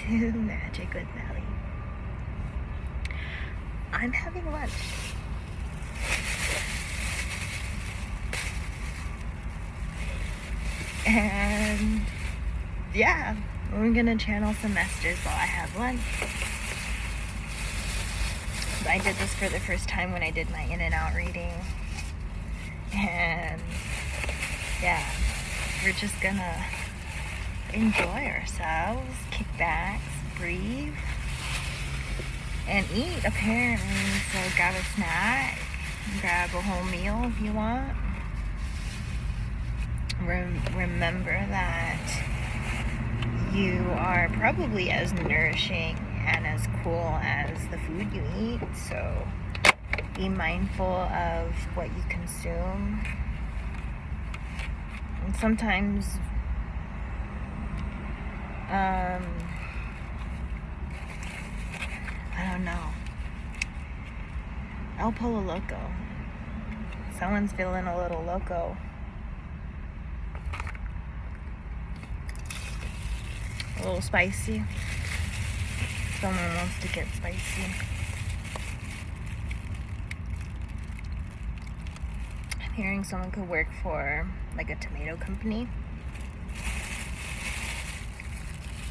to Magic with Melly. I'm having lunch. And yeah, we're gonna channel some messages while I have lunch. I did this for the first time when I did my in and out reading. And yeah, we're just gonna enjoy ourselves, kick back, breathe, and eat apparently. So grab a snack, grab a whole meal if you want. Remember that you are probably as nourishing and as cool as the food you eat, so be mindful of what you consume. And sometimes I don't know, El Polo Loco, someone's feeling a little loco. A little spicy. Someone wants to get spicy. I'm hearing someone could work for like a tomato company.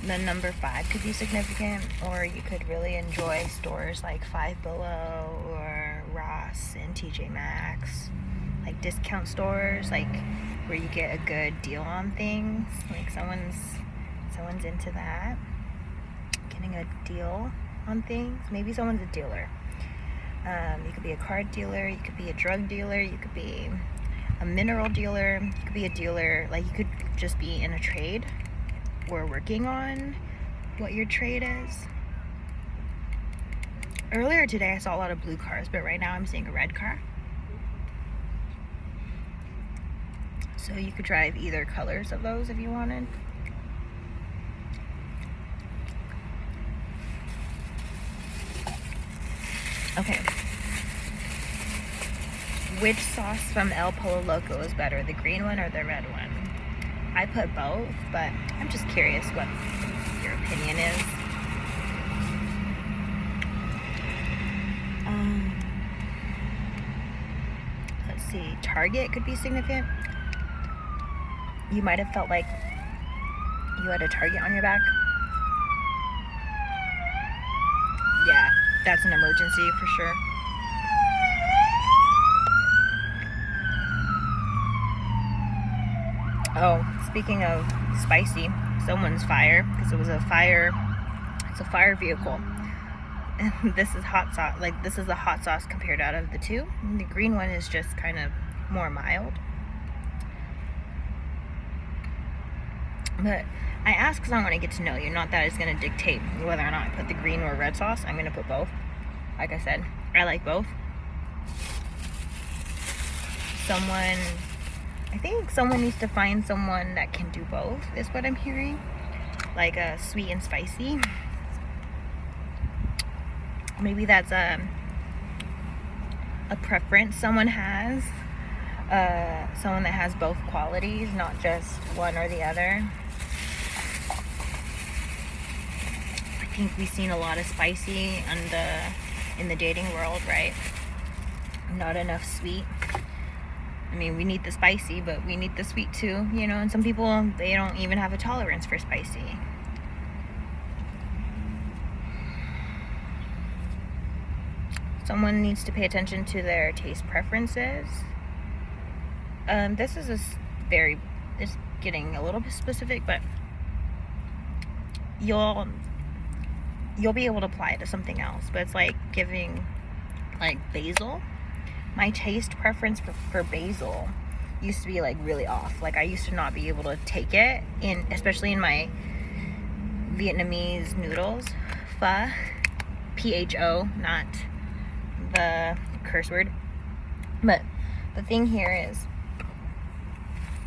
The number 5 could be significant, or you could really enjoy stores like Five Below or Ross and TJ Maxx, like discount stores, like where you get a good deal on things. Like someone's into that, getting a deal on things. Maybe someone's a dealer. You could be a card dealer, you could be a drug dealer, you could be a mineral dealer, you could be a dealer, like you could just be in a trade or working on what your trade is. Earlier today I saw a lot of blue cars, but right now I'm seeing a red car. So you could drive either colors of those if you wanted. Okay. Which sauce from El Polo Loco is better, the green one or the red one? I put both, but I'm just curious what your opinion is. Let's see. Target could be significant. You might have felt like you had a target on your back. Yeah, that's an emergency for sure. Oh, speaking of spicy, someone's fire, because it was a fire. It's a fire vehicle. And this is hot sauce. Like, this is the hot sauce compared out of the two. And the green one is just kind of more mild. But I ask because I want to get to know you, not that it's going to dictate whether or not I put the green or red sauce. I'm going to put both. Like I said, I like both. I think someone needs to find someone that can do both, is what I'm hearing. Like a sweet and spicy. Maybe that's a preference someone has. Someone that has both qualities, not just one or the other. I think we've seen a lot of spicy in the dating world, right? Not enough sweet. I mean, we need the spicy, but we need the sweet too, you know, and some people, they don't even have a tolerance for spicy. Someone needs to pay attention to their taste preferences. This is it's getting a little bit specific, but you'll be able to apply it to something else. But it's like giving, like, basil. My taste preference for basil used to be like really off. Like, I used to not be able to take it, especially in my Vietnamese noodles. Pho, P-H-O, not the curse word. But the thing here is,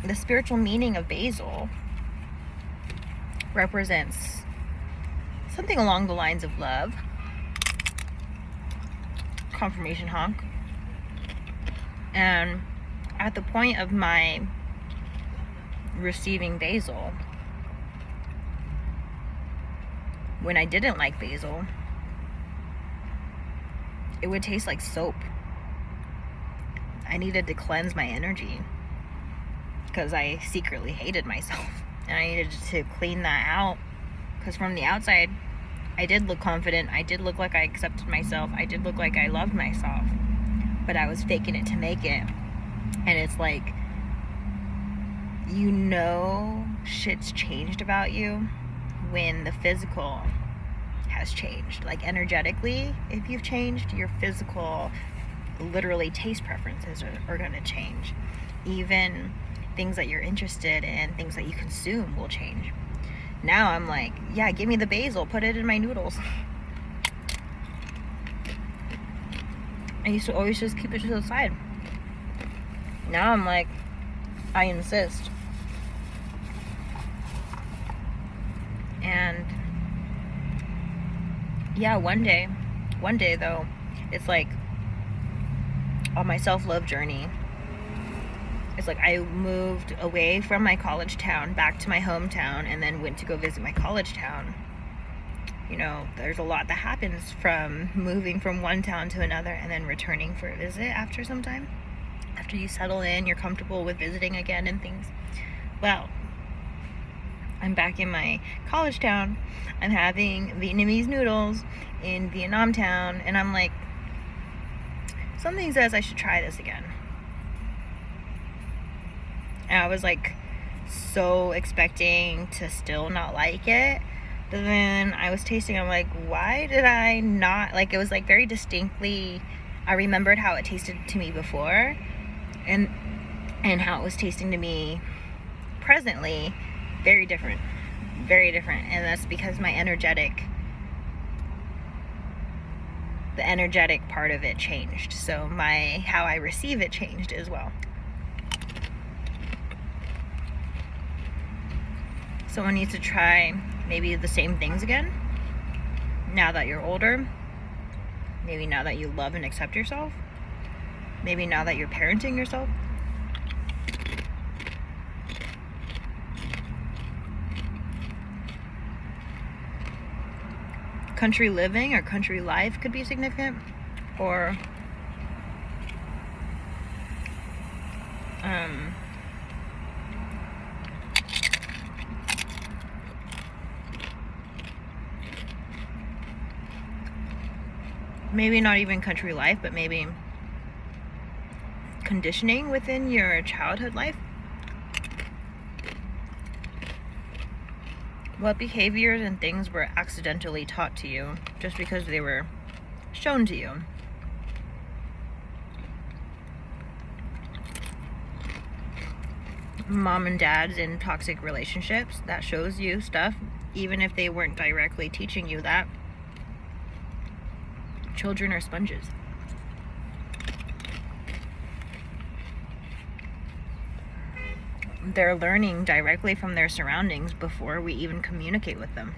the spiritual meaning of basil represents something along the lines of love. Confirmation honk. And at the point of my receiving basil, when I didn't like basil, it would taste like soap. I needed to cleanse my energy because I secretly hated myself, and I needed to clean that out, because from the outside I did look confident, I did look like I accepted myself, I did look like I loved myself, but I was faking it to make it. And it's like, you know, shit's changed about you when the physical has changed. Like energetically, if you've changed, your physical, literally taste preferences are going to change. Even things that you're interested in, things that you consume will change. Now I'm like, yeah, give me the basil, put it in my noodles. I used to always just keep it to the side. Now I'm like, I insist. And yeah, one day though, it's like on my self-love journey, it's like I moved away from my college town back to my hometown, and then went to go visit my college town. You know, there's a lot that happens from moving from one town to another and then returning for a visit after some time. After you settle in, you're comfortable with visiting again and things. Well, I'm back in my college town. I'm having Vietnamese noodles in Vietnam town, and I'm like, something says I should try this again. And I was like so expecting to still not like it, but then I was tasting, I'm like, why did I not like it? Was like very distinctly, I remembered how it tasted to me before, and how it was tasting to me presently. Very different, and that's because the energetic part of it changed, so how I receive it changed as well. Someone needs to try maybe the same things again now that you're older, maybe now that you love and accept yourself, maybe now that you're parenting yourself. Country living or country life could be significant, or maybe not even country life, but maybe conditioning within your childhood life. What behaviors and things were accidentally taught to you just because they were shown to you? Mom and dad's in toxic relationships, that shows you stuff, even if they weren't directly teaching you that. Children are sponges. They're learning directly from their surroundings before we even communicate with them.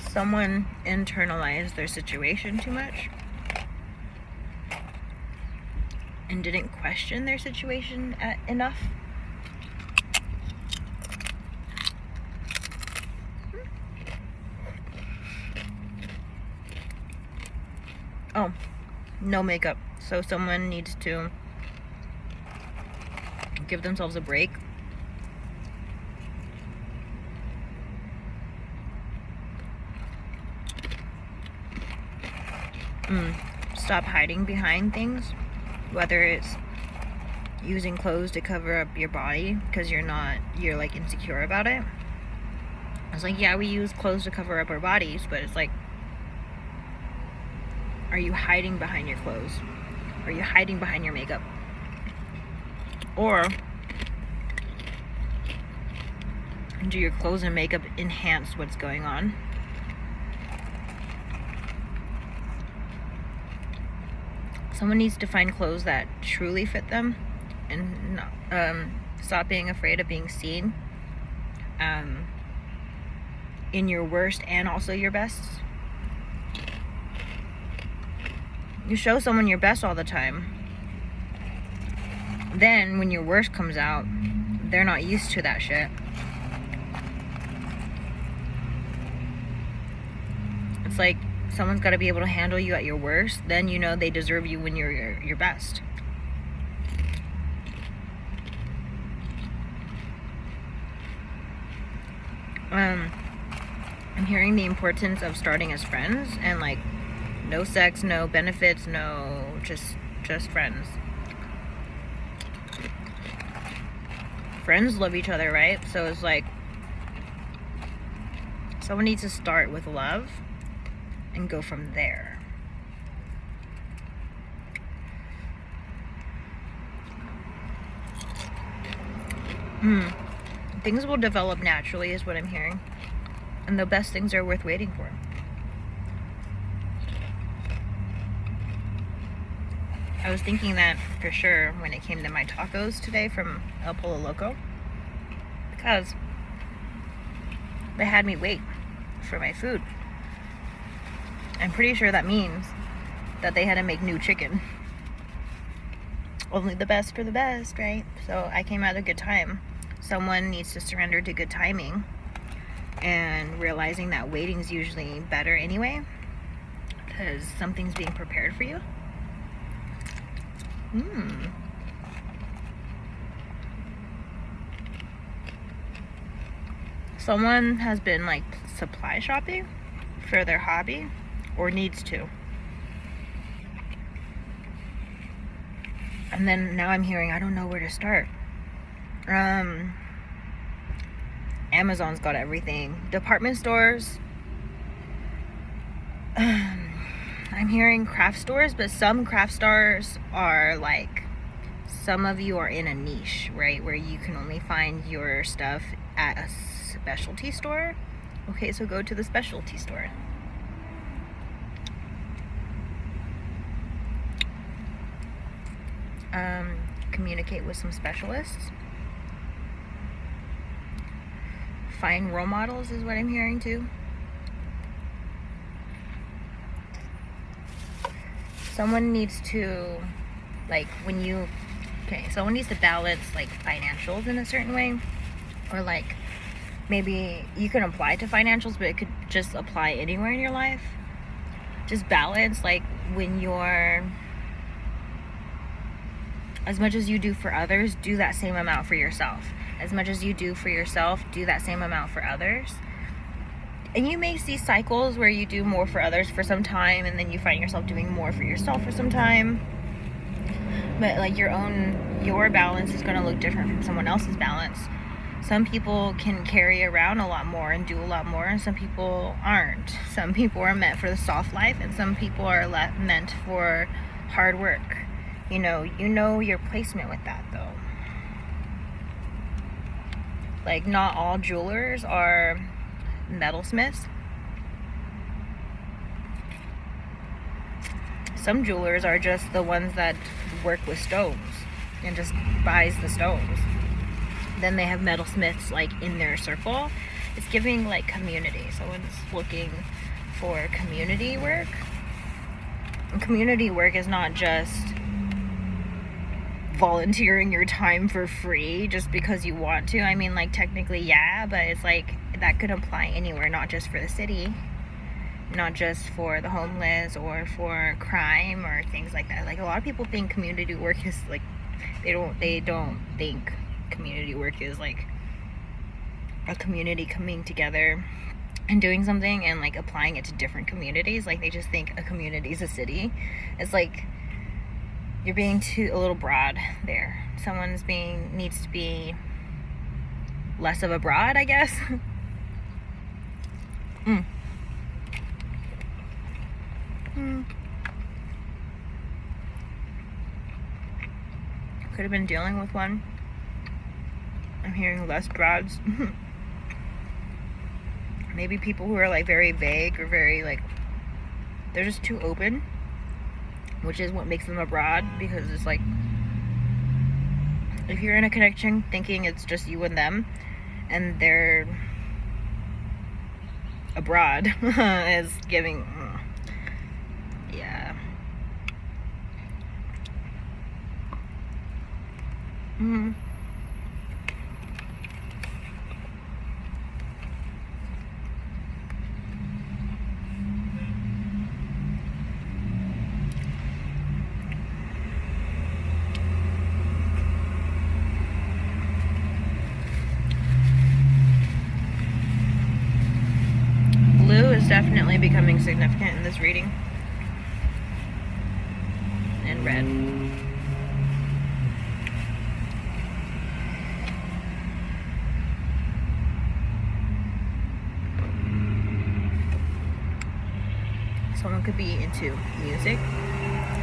Someone internalized their situation too much and didn't question their situation enough. Oh, no makeup. So someone needs to give themselves a break. Stop hiding behind things, whether it's using clothes to cover up your body because you're like insecure about it. It's like, yeah, we use clothes to cover up our bodies, but it's like, are you hiding behind your clothes? Are you hiding behind your makeup? Or do your clothes and makeup enhance what's going on? Someone needs to find clothes that truly fit them and stop being afraid of being seen in your worst and also your best. You show someone your best all the time. then when your worst comes out, they're not used to that shit. It's like someone's got to be able to handle you at your worst, then you know they deserve you when you're your best. I'm hearing the importance of starting as friends, and like no sex, no benefits, no, just friends. Friends love each other, right? So it's like someone needs to start with love and go from there. Things will develop naturally is what I'm hearing. And the best things are worth waiting for. I was thinking that for sure when it came to my tacos today from El Pollo Loco, because they had me wait for my food. I'm pretty sure that means that they had to make new chicken. Only the best for the best, right? So I came at a good time. Someone needs to surrender to good timing and realizing that waiting is usually better anyway, because something's being prepared for you. Someone has been like supply shopping for their hobby, or needs to. And then now I'm hearing, I don't know where to start. Amazon's got everything. Department stores. I'm hearing craft stores, but some craft stores are like, some of you are in a niche, right? Where you can only find your stuff at a specialty store. Okay, so go to the specialty store. Communicate with some specialists. Find role models is what I'm hearing too. Someone needs to, like, someone needs to balance like financials in a certain way, or like maybe you can apply to financials, but it could just apply anywhere in your life. Just balance, like, when you're, as much as you do for others, do that same amount for yourself. As much as you do for yourself, do that same amount for others. And you may see cycles where you do more for others for some time, and then you find yourself doing more for yourself for some time. But like your balance is going to look different from someone else's balance. Some people can carry around a lot more and do a lot more, and some people aren't. Some people are meant for the soft life, and some people are meant for hard work. You know your placement with that, though. Like, not all jewelers are metalsmiths. Some jewelers are just the ones that work with stones and just buys the stones. Then they have metalsmiths like in their circle. It's giving like community. Someone's looking for community work. And community work is not just volunteering your time for free just because you want to. I mean, like, technically, yeah, but it's like that could apply anywhere, not just for the city, not just for the homeless or for crime or things like that. Like, a lot of people think community work is like, they don't think community work is like a community coming together and doing something and like applying it to different communities. Like, they just think a community is a city. It's like you're being a little broad there. Needs to be less of a broad, I guess. Could have been dealing with one. I'm hearing less broads. Maybe people who are like very vague or very like, they're just too open, which is what makes them a broad, because it's like, if you're in a connection thinking it's just you and them, and they're a broad, is giving, yeah. Mm-hmm. Blue is definitely becoming significant in this reading. And red. Someone could be into music,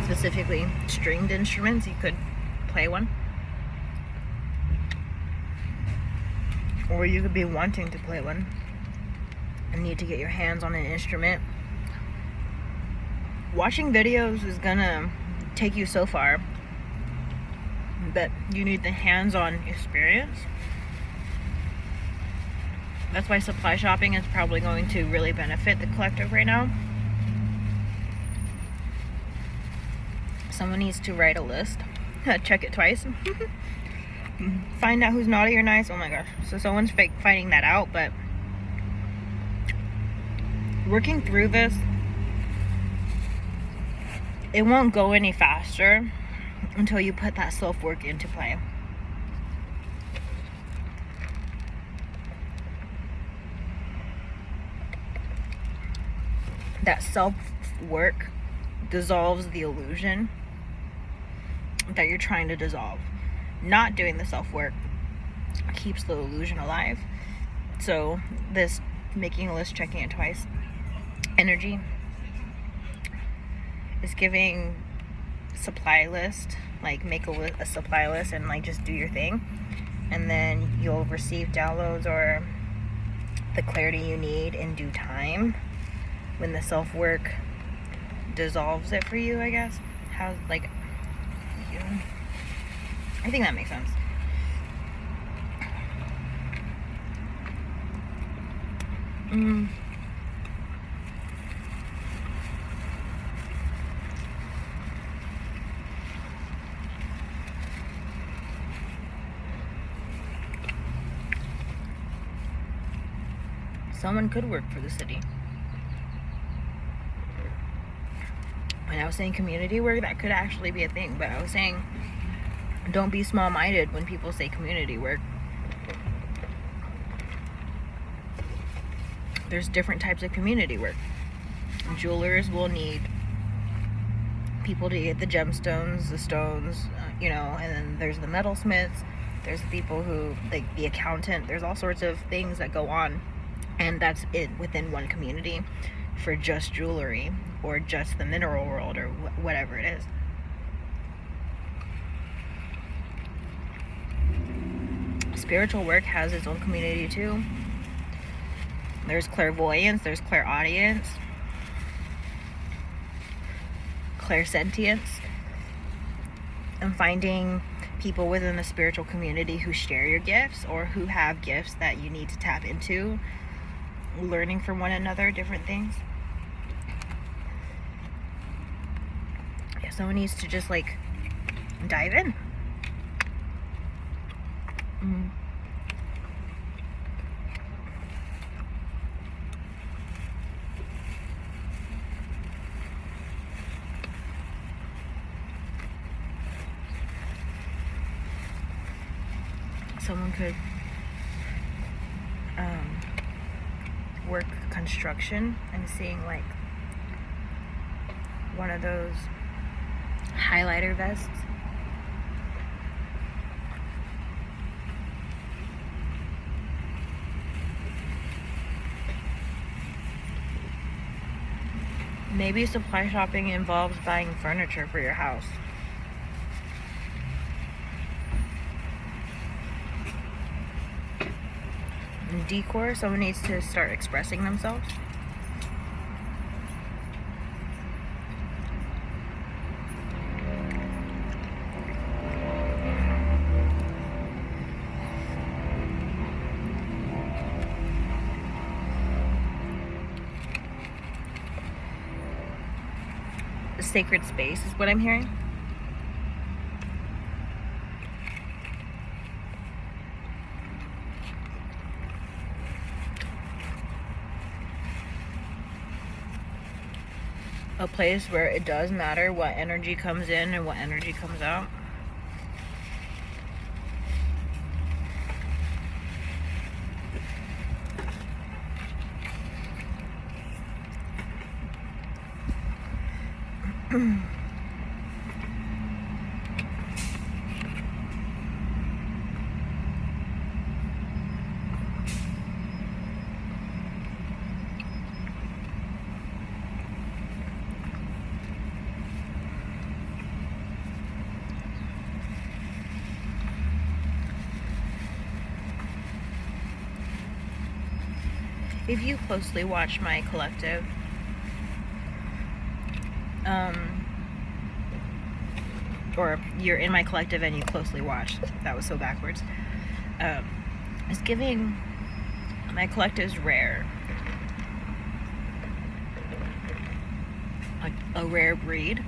specifically stringed instruments. You could play one. Or you could be wanting to play one and need to get your hands on an instrument. Watching videos is gonna take you so far, but you need the hands-on experience. That's why supply shopping is probably going to really benefit the collective right now. Someone needs to write a list, check it twice, find out who's naughty or nice. Oh my gosh. So someone's finding that out, but working through this, it won't go any faster until you put that self-work into play. That self-work dissolves the illusion that you're trying to dissolve. Not doing the self-work keeps the illusion alive. So this making a list, checking it twice energy is giving supply list, like make a supply list and like just do your thing, and then you'll receive downloads or the clarity you need in due time when the self-work dissolves it for you, I guess. How, like, I think that makes sense. Someone could work for the city. When I was saying community work, that could actually be a thing, but I was saying don't be small-minded when people say community work. There's different types of community work. Jewelers will need people to get the gemstones, the stones, and then there's the metalsmiths, there's the people who, like the accountant, there's all sorts of things that go on, and that's it within one community for just jewelry or just the mineral world or whatever it is. Spiritual work has its own community too. There's clairvoyance, there's clairaudience, clairsentience, and finding people within the spiritual community who share your gifts or who have gifts that you need to tap into, learning from one another, different things. Yeah, someone needs to just like dive in. Someone could work construction and seeing like one of those highlighter vests. Maybe supply shopping involves buying furniture for your house. In decor, someone needs to start expressing themselves. Sacred space is what I'm hearing. a place where it does matter what energy comes in and what energy comes out. If you closely watch my collective, or you're in my collective and you closely watch, that was so backwards, it's giving my collective's rare, like a rare breed.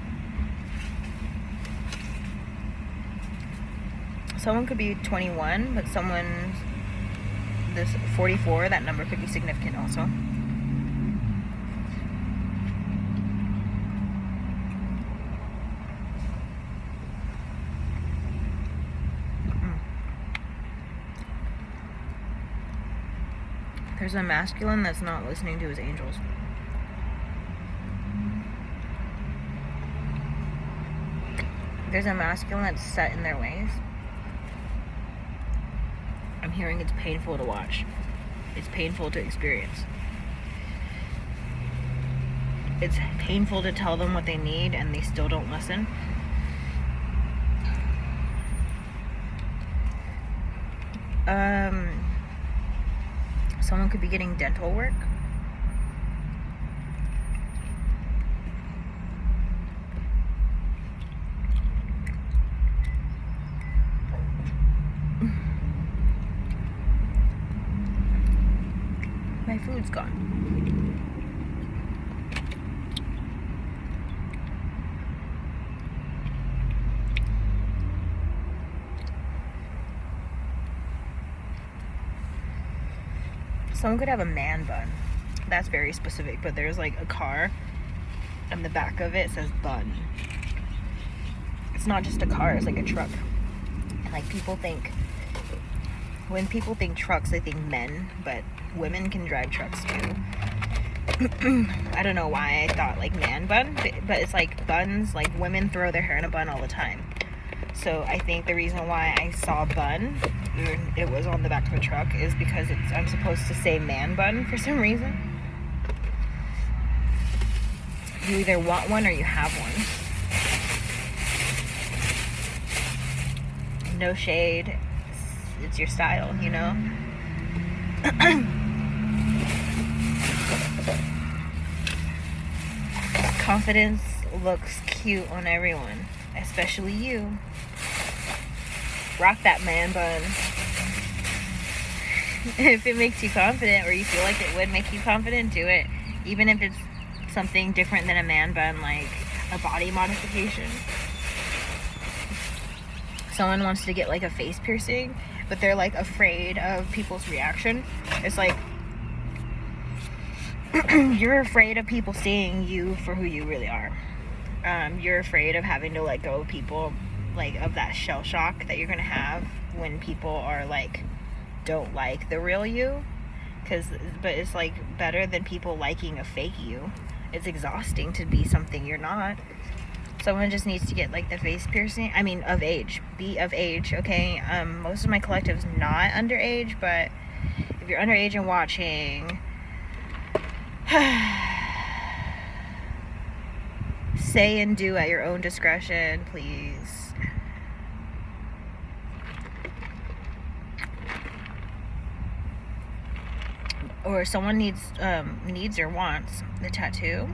Someone could be 21, but someone's this 44, that number could be significant also. There's a masculine that's not listening to his angels. There's a masculine that's set in their ways. I'm hearing it's painful to watch. It's painful to experience. It's painful to tell them what they need and they still don't listen. Someone could be getting dental work. My food's gone. Someone could have a man bun. That's very specific, but there's like a car and the back of it says bun. It's not just a car, it's like a truck. Like when people think trucks, they think men, but women can drive trucks too. I don't know why I thought like man bun, but it's like buns, like women throw their hair in a bun all the time. So I think the reason why I saw bun, it was on the back of a truck, is because I'm supposed to say man bun for some reason. You either want one or you have one. No shade. It's your style, you know? Confidence looks cute on everyone, especially you. Rock that man bun. If it makes you confident, or you feel like it would make you confident, do it. Even if it's something different than a man bun, like a body modification. Someone wants to get like a face piercing, but they're like afraid of people's reaction. It's like you're afraid of people seeing you for who you really are. You're afraid of having to let go of people, like of that shell shock that you're gonna have when people are like don't like the real you. But it's like better than people liking a fake you. It's exhausting to be something you're not. Someone just needs to get like the face piercing. I mean, of age. Be of age, okay? Most of my collective's not underage, but if you're underage and watching, say and do at your own discretion, please. Or someone needs or wants the tattoo.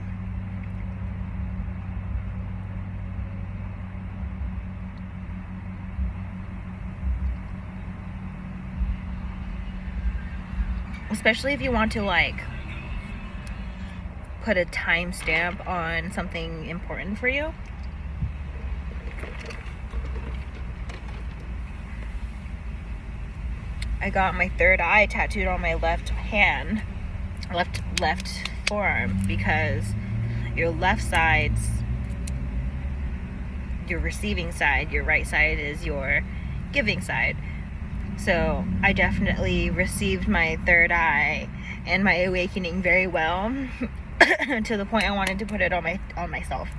Especially if you want to like put a timestamp on something important for you. I got my third eye tattooed on my left hand, left forearm, because your left side's your receiving side, your right side is your giving side. So I definitely received my third eye and my awakening very well to the point I wanted to put it on myself.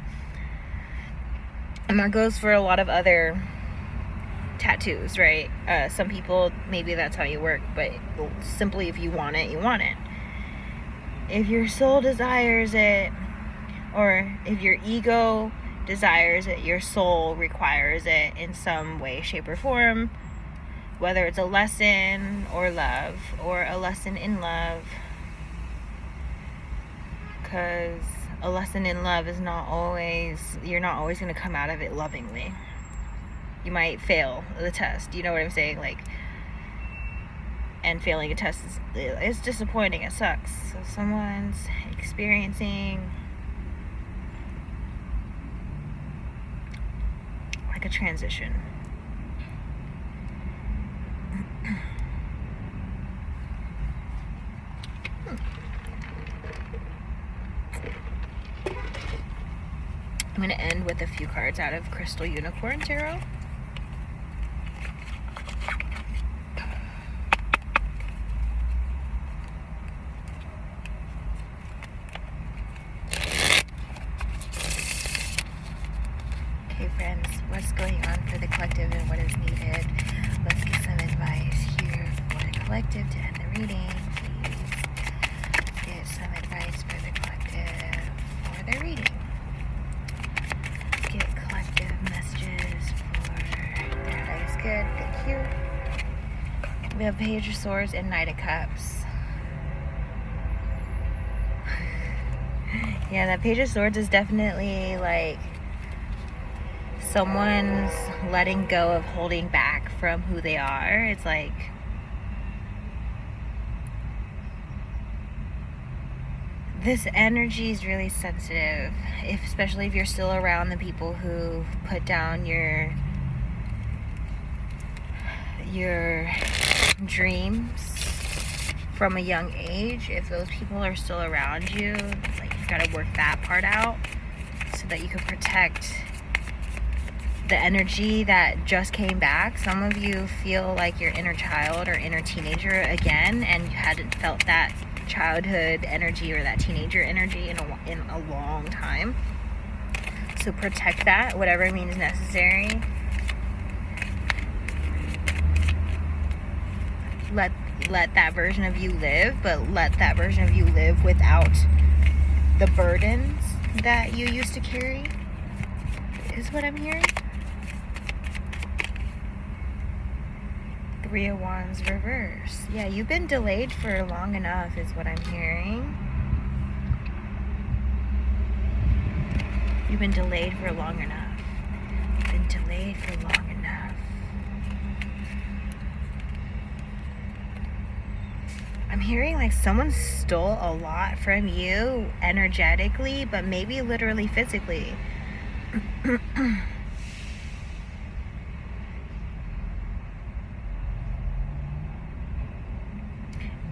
And that goes for a lot of other tattoos, right? Some people, maybe that's how you work, but simply if you want it, you want it. If your soul desires it, or if your ego desires it, your soul requires it in some way, shape, or form, whether it's a lesson or love, or a lesson in love, because a lesson in love is not always, you're not always going to come out of it lovingly. You might fail the test, you know what I'm saying? Like, and failing a test is disappointing, it sucks. So someone's experiencing like a transition. I'm going to end with a few cards out of Crystal Unicorn Tarot. Okay, friends, what's going on for the collective and what is needed? Let's get some advice here for the collective to end the reading, please. Let's get some advice for the collective for the reading. Get collective messages for their advice. Good, thank you. We have Page of Swords and Knight of Cups. Yeah, that Page of Swords is definitely like someone's letting go of holding back from who they are. It's like this energy is really sensitive, especially if you're still around the people who put down your dreams from a young age. If those people are still around you, like, you've got to work that part out so that you can protect the energy that just came back. Some of you feel like your inner child or inner teenager again, and you hadn't felt that childhood energy or that teenager energy in a long time. So protect that, whatever means necessary. Let that version of you live, but let that version of you live without the burdens that you used to carry, is what I'm hearing. Three of Wands reverse. Yeah, you've been delayed for long enough is what I'm hearing. You've been delayed for long enough. You've been delayed for long enough. I'm hearing like someone stole a lot from you energetically, but maybe literally physically.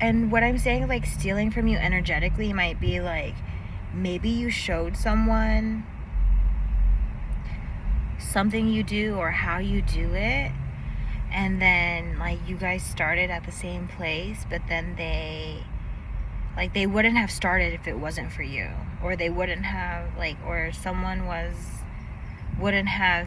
And what I'm saying, like, stealing from you energetically might be like, maybe you showed someone something you do or how you do it, and then like you guys started at the same place, but then they wouldn't have started if it wasn't for you, or they wouldn't have, like, or someone wouldn't have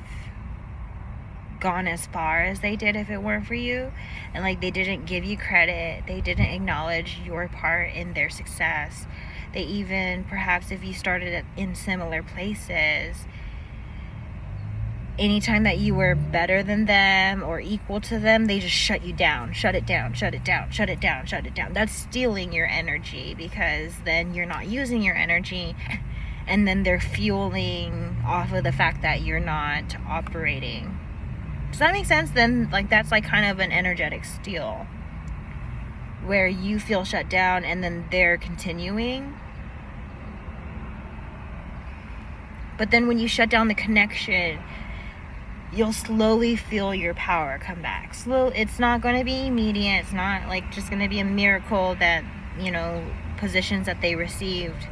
gone as far as they did if it weren't for you. And like, they didn't give you credit, they didn't acknowledge your part in their success. They even, perhaps if you started in similar places, anytime that you were better than them or equal to them, they just shut you down, shut it down. That's stealing your energy, because then you're not using your energy, and then they're fueling off of the fact that you're not operating. Does that make sense? Then like, that's like kind of an energetic steal, where you feel shut down and then they're continuing. But then when you shut down the connection, you'll slowly feel your power come back. It's not going to be immediate. It's not like just going to be a miracle that, you know, positions that they received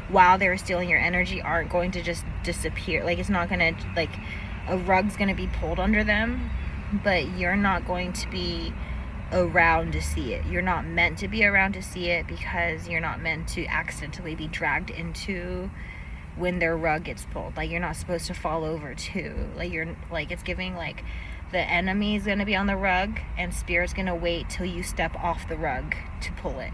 while they're stealing your energy aren't going to just disappear. Like, it's not gonna, like, a rug's gonna be pulled under them, but you're not going to be around to see it. You're not meant to be around to see it, because you're not meant to accidentally be dragged into when their rug gets pulled. Like, you're not supposed to fall over too. Like, you're, like, it's giving like the enemy is gonna be on the rug and spirit's gonna wait till you step off the rug to pull it.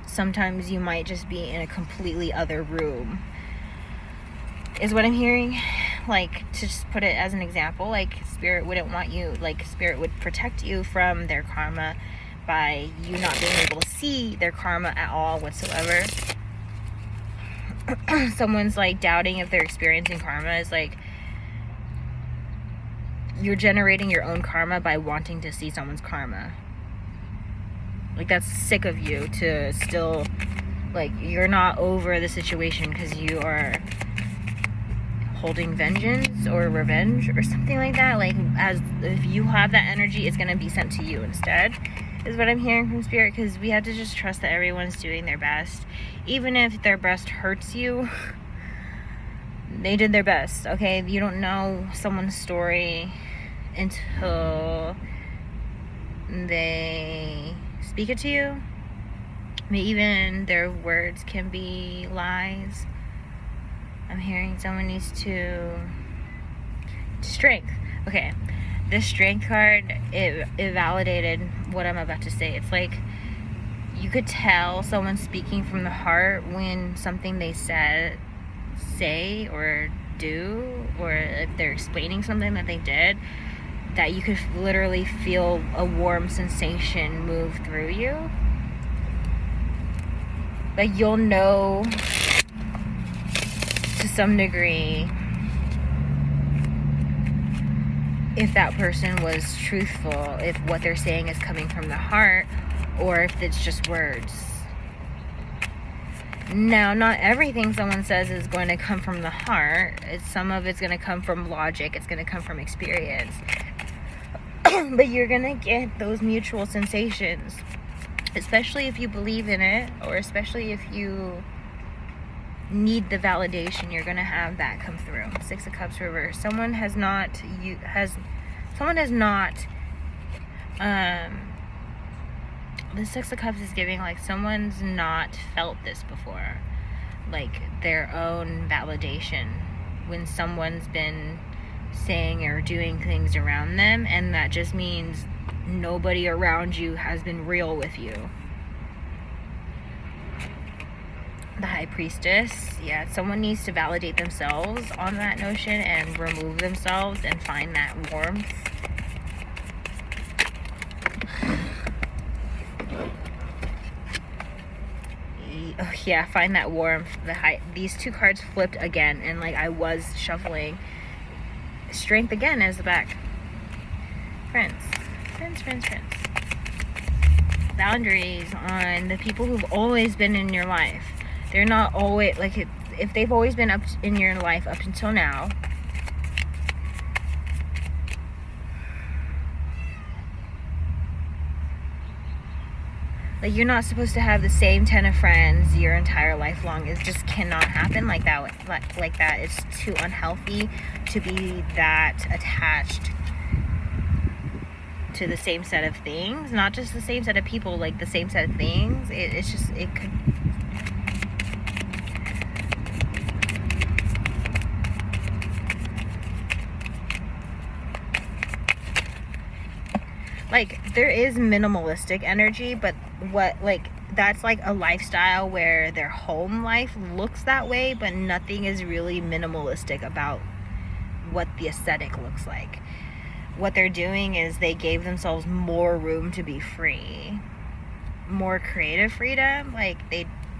Sometimes you might just be in a completely other room, is what I'm hearing. Like, to just put it as an example, like, spirit wouldn't want you, like, spirit would protect you from their karma by you not being able to see their karma at all whatsoever. Someone's like doubting if they're experiencing karma, is like, you're generating your own karma by wanting to see someone's karma. Like, that's sick of you to still, like, you're not over the situation because you are holding vengeance or revenge or something like that. Like, as if you have that energy, it's going to be sent to you instead, is what I'm hearing from spirit. Because we have to just trust that everyone's doing their best. Even if their best hurts you, they did their best, okay? You don't know someone's story until they speak it to you. I mean, even their words can be lies. I'm hearing someone needs to strength. Okay, this strength card, it validated what I'm about to say. It's like, you could tell someone's speaking from the heart when something they say or do, or if they're explaining something that they did, that you could literally feel a warm sensation move through you. Like, you'll know to some degree if that person was truthful, if what they're saying is coming from the heart, or if it's just words. Now, not everything someone says is going to come from the heart. Some of it's going to come from logic. It's going to come from experience. But you're going to get those mutual sensations, especially if you believe in it, or especially if you need the validation. You're going to have that come through. Six of Cups reverse. Someone has not the Six of Cups is giving like someone's not felt this before, like their own validation when someone's been saying or doing things around them, and that just means nobody around you has been real with you. The High Priestess, yeah, someone needs to validate themselves on that notion and remove themselves and find that warmth. Oh, yeah, find that warmth. These two cards flipped again, and like I was shuffling. Strength again as the back. Friends. Boundaries on the people who've always been in your life. They're not always, like, if they've always been up in your life up until now, like, you're not supposed to have the same 10 of friends your entire life long. It just cannot happen like that. Like that. It's too unhealthy to be that attached to the same set of things. Not just the same set of people, like the same set of things. It's just, it could... Like, there is minimalistic energy, but that's like a lifestyle where their home life looks that way, but nothing is really minimalistic about what the aesthetic looks like. What they're doing is they gave themselves more room to be free, more creative freedom. Like,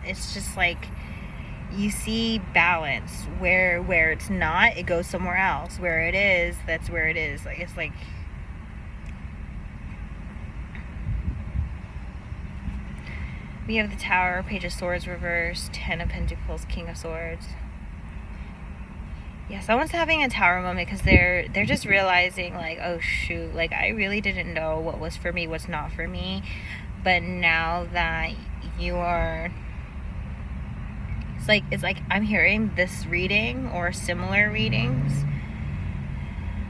it's just like, you see balance where it's not, it goes somewhere else. Where it is, that's where it is. Like, it's like, we have the Tower, Page of Swords reversed, 10 of Pentacles, King of Swords. Yeah, someone's having a Tower moment because they're just realizing, like, oh shoot, like, I really didn't know what was for me, what's not for me. But now that you are It's like I'm hearing this reading or similar readings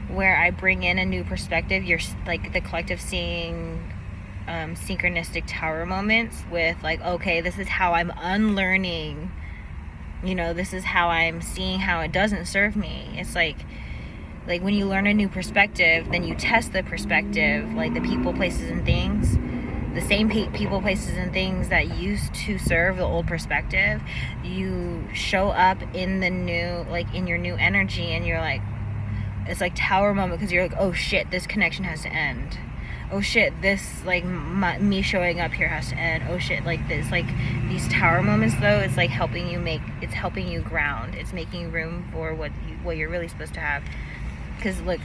where I bring in a new perspective. You're like the collective seeing synchronistic tower moments with like, okay, this is how I'm unlearning, you know, this is how I'm seeing how it doesn't serve me. It's like when you learn a new perspective, then you test the perspective, like the people, places, and things. The same people, places, and things that used to serve the old perspective, you show up in the new, like in your new energy, and you're like, it's like tower moment, because you're like, oh shit, this connection has to end. Oh shit, this, like, me showing up here has to end. Oh shit, like this, like these tower moments though, it's like helping you ground. It's making room for what you're really supposed to have. Because look.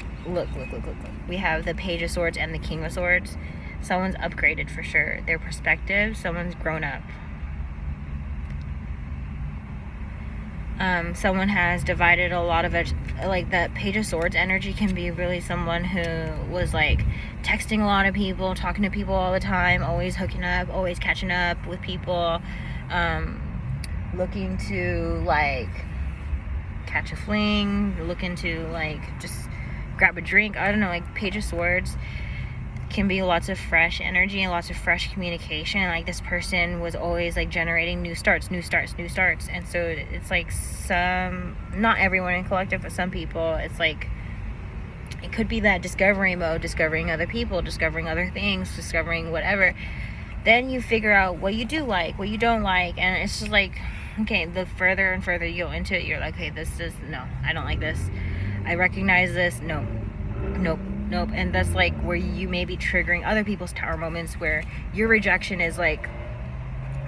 We have the Page of Swords and the King of Swords. Someone's upgraded for sure. Their perspective, someone's grown up. Someone has divided a lot of it. Like that Page of Swords energy can be really someone who was like texting a lot of people, talking to people all the time, always hooking up, always catching up with people, looking to like catch a fling, looking to like just grab a drink. I don't know, like Page of Swords can be lots of fresh energy and lots of fresh communication. Like this person was always like generating new starts. And so it's like not everyone in collective, but some people, it's like it could be that discovery mode, discovering other people, discovering other things, discovering whatever. Then you figure out what you do like, what you don't like, and it's just like, okay, the further and further you go into it, you're like, okay, this is, no, I don't like this. I recognize this. Nope. And that's like where you may be triggering other people's tower moments, where your rejection is like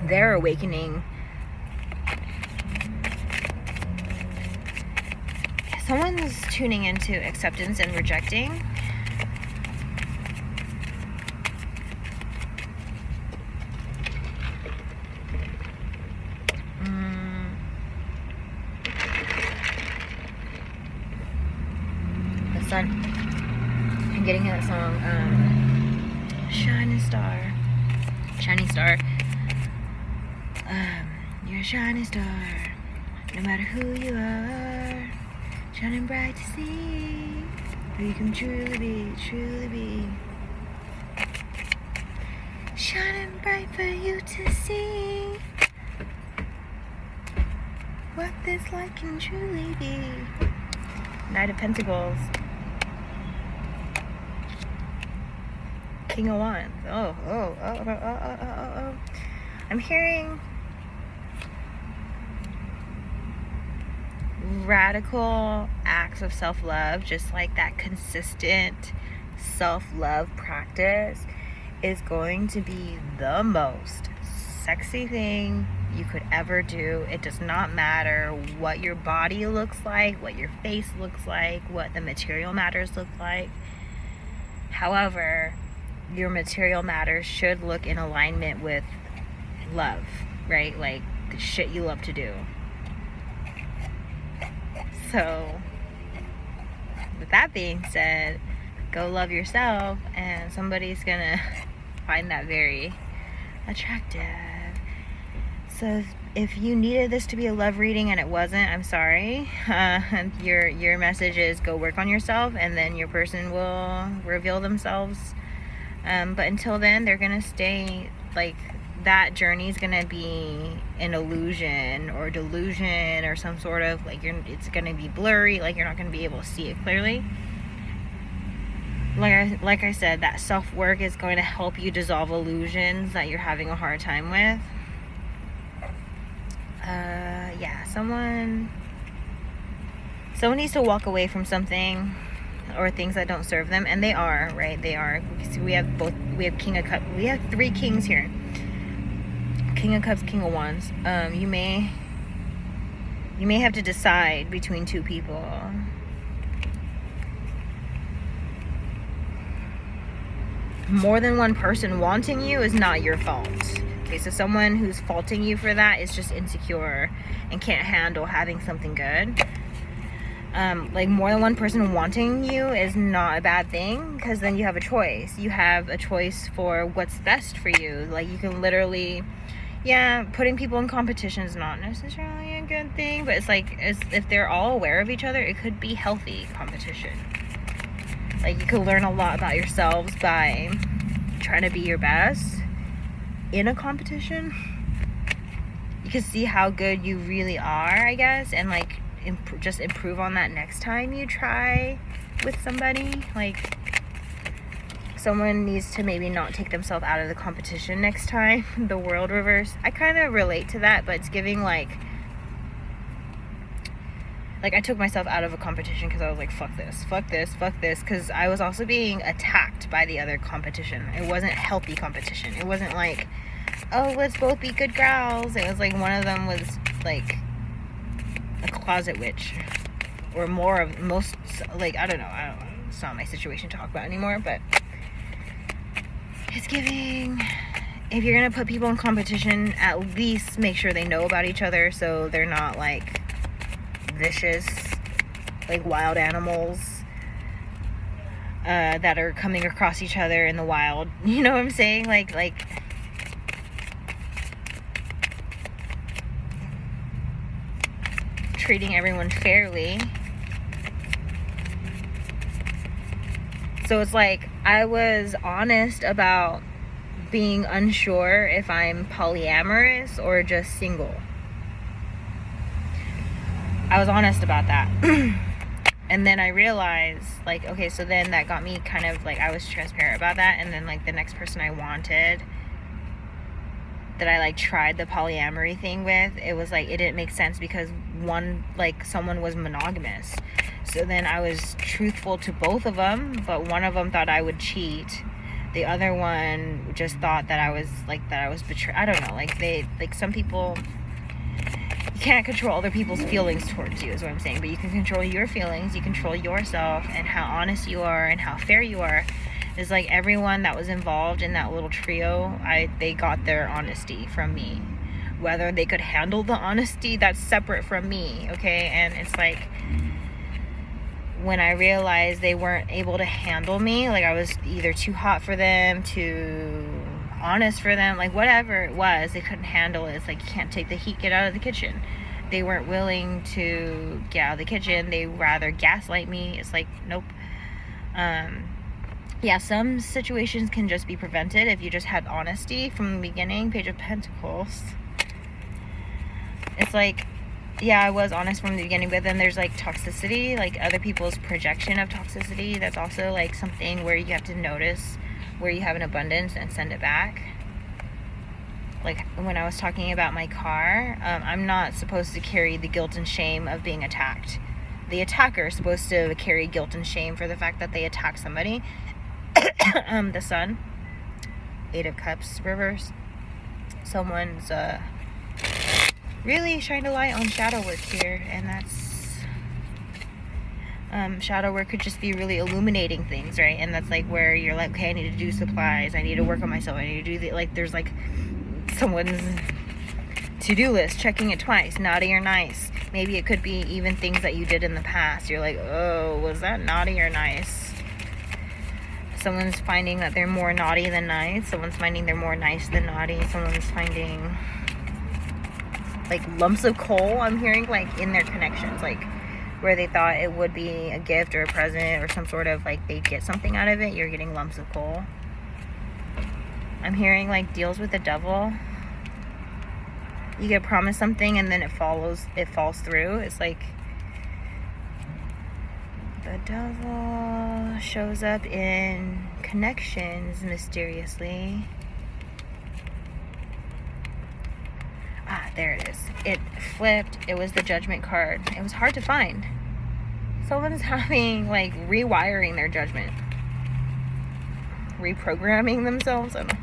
their awakening. Someone's tuning into acceptance and rejecting. The sun. I'm getting that song, Shining Star. You're a shining star, no matter who you are, shining bright to see who you can truly be. Shining bright for you to see what this light can truly be. Knight of Pentacles. King of Wands. Oh. I'm hearing radical acts of self-love, just like that consistent self-love practice is going to be the most sexy thing you could ever do. It does not matter what your body looks like, what your face looks like, what the material matters look like. However, your material matters should look in alignment with love, right? Like the shit you love to do. So, with that being said, go love yourself, and somebody's gonna find that very attractive. So if you needed this to be a love reading and it wasn't, I'm sorry. Your message is go work on yourself, and then your person will reveal themselves. But until then, they're gonna stay, like, that journey is gonna be an illusion or delusion or some sort of, like, it's gonna be blurry, like you're not gonna be able to see it clearly. Like I said, that self-work is going to help you dissolve illusions that you're having a hard time with. Yeah, someone needs to walk away from something or things that don't serve them, and they are, right? They are. So we have King of Cups. We have 3 kings here. King of Cups, King of Wands. You may have to decide between 2 people. More than one person wanting you is not your fault. Okay, so someone who's faulting you for that is just insecure and can't handle having something good. Like, more than one person wanting you is not a bad thing, because then you have a choice. You have a choice for what's best for you. Like, you can literally, yeah, putting people in competition is not necessarily a good thing, but it's like, if they're all aware of each other, it could be healthy competition. Like, you could learn a lot about yourselves by trying to be your best in a competition. You can see how good you really are, I guess, and like just improve on that next time you try with somebody. Like, someone needs to maybe not take themselves out of the competition next time. The world reverse. I kind of relate to that, but it's giving like I took myself out of a competition because I was like, fuck this, because I was also being attacked by the other competition. It wasn't healthy competition. It wasn't like, oh, let's both be good gals. It was like one of them was like a closet witch, or most, like, I don't know, it's not my situation to talk about anymore, but it's giving, if you're gonna put people in competition, at least make sure they know about each other, so they're not like vicious, like wild animals that are coming across each other in the wild. You know what I'm saying? Like treating everyone fairly. So it's like, I was honest about being unsure if I'm polyamorous or just single. I was honest about that. And then I realized, like, okay, so then that got me kind of like, I was transparent about that. And then like the next person I wanted, that I like tried the polyamory thing with, it was like, it didn't make sense because someone was monogamous. So then I was truthful to both of them, but one of them thought I would cheat. The other one just thought that I was betrayed. I don't know, like some people, you can't control other people's feelings towards you, is what I'm saying, but you can control your feelings, you control yourself, and how honest you are and how fair you are. It's like everyone that was involved in that little trio, they got their honesty from me. Whether they could handle the honesty, that's separate from me, okay? And it's like, when I realized they weren't able to handle me, like I was either too hot for them, too honest for them, like whatever it was, they couldn't handle it. It's like, you can't take the heat, get out of the kitchen. They weren't willing to get out of the kitchen. They rather gaslight me. It's like, nope. Yeah, some situations can just be prevented if you just had honesty from the beginning. Page of Pentacles. It's like, yeah, I was honest from the beginning, but then there's like toxicity, like other people's projection of toxicity. That's also like something where you have to notice where you have an abundance and send it back. Like when I was talking about my car, I'm not supposed to carry the guilt and shame of being attacked. The attacker is supposed to carry guilt and shame for the fact that they attacked somebody. The Sun, 8 of Cups, reverse. Someone's really shined a light on shadow work here, and that's shadow work could just be really illuminating things, right? And that's like where you're like, okay, I need to do supplies, I need to work on myself, I need to do like there's like someone's to-do list, checking it twice, naughty or nice. Maybe it could be even things that you did in the past. You're like, oh, was that naughty or nice? Someone's finding that they're more naughty than nice. Someone's finding they're more nice than naughty. Someone's finding like lumps of coal, I'm hearing, like in their connections, like where they thought it would be a gift or a present or some sort of like they'd get something out of it, you're getting lumps of coal. I'm hearing like deals with the devil. You get promised something and then it falls through. It's like the devil shows up in connections mysteriously. Ah, there it is. It flipped. It was the Judgment card. It was hard to find. Someone is having, like, rewiring their judgment. Reprogramming themselves. I don't know.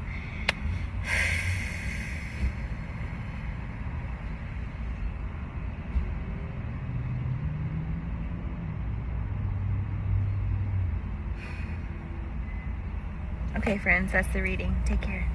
Okay, friends, that's the reading. Take care.